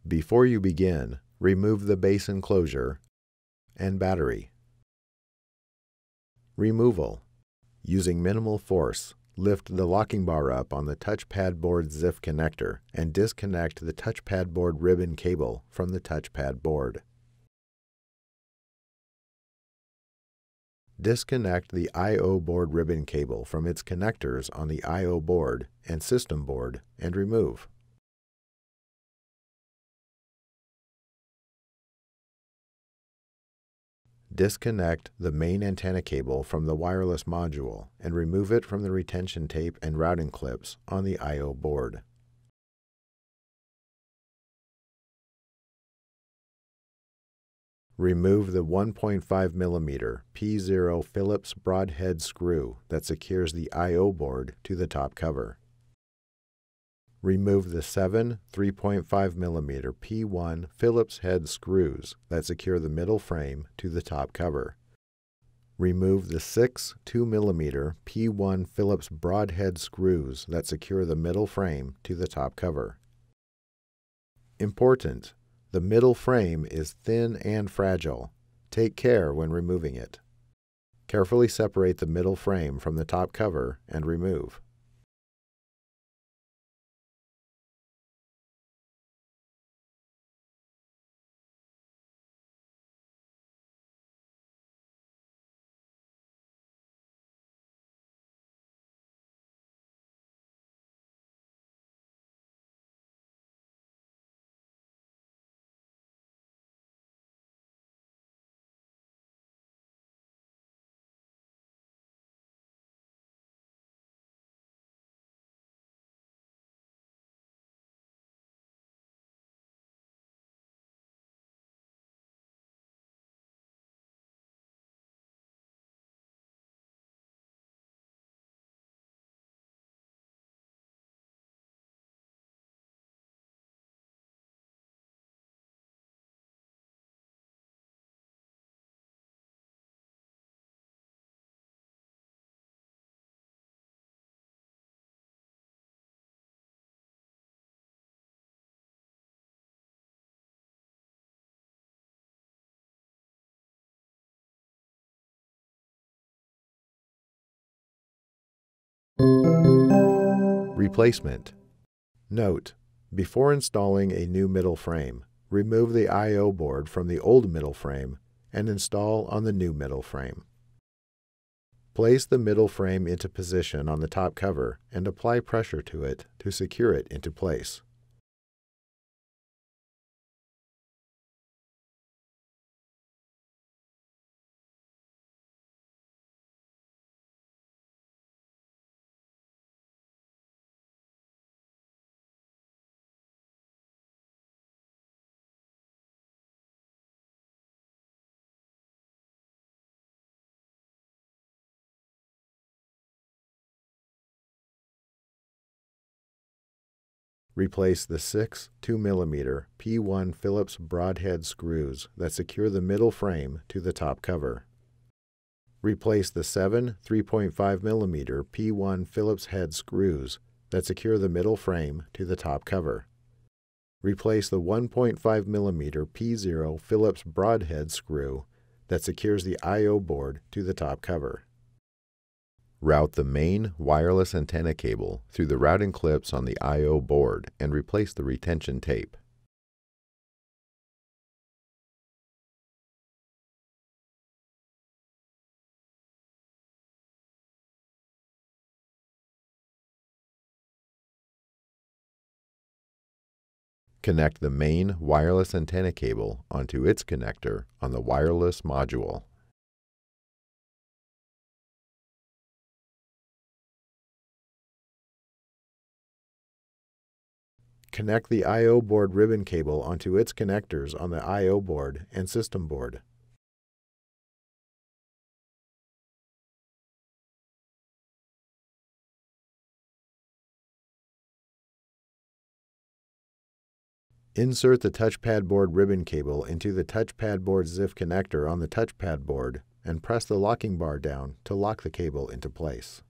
Before you begin, remove the base enclosure and battery. Removal. Using minimal force, lift the locking bar up on the touchpad board ZIF connector and disconnect the touchpad board ribbon cable from the touchpad board. Disconnect the I/O board ribbon cable from its connectors on the I/O board and system board and remove. Disconnect the main antenna cable from the wireless module and remove it from the retention tape and routing clips on the I/O board. Remove the 1.5 mm P0 Phillips broadhead screw that secures the I/O board to the top cover. Remove the 7 3.5 mm P1 Phillips head screws that secure the middle frame to the top cover. Remove the 6 2 mm P1 Phillips broadhead screws that secure the middle frame to the top cover. Important: the middle frame is thin and fragile. Take care when removing it. Carefully separate the middle frame from the top cover and remove. Replacement. Note: before installing a new middle frame, remove the I/O board from the old middle frame and install on the new middle frame. Place the middle frame into position on the top cover and apply pressure to it to secure it into place. Replace the 6 2 mm P1 Phillips broadhead screws that secure the middle frame to the top cover. Replace the 7 3.5 mm P1 Phillips head screws that secure the middle frame to the top cover. Replace the 1.5 mm P0 Phillips broadhead screw that secures the I/O board to the top cover. Route the main wireless antenna cable through the routing clips on the I/O board and replace the retention tape. Connect the main wireless antenna cable onto its connector on the wireless module. Connect the I/O board ribbon cable onto its connectors on the I/O board and system board. Insert the touchpad board ribbon cable into the touchpad board ZIF connector on the touchpad board and press the locking bar down to lock the cable into place.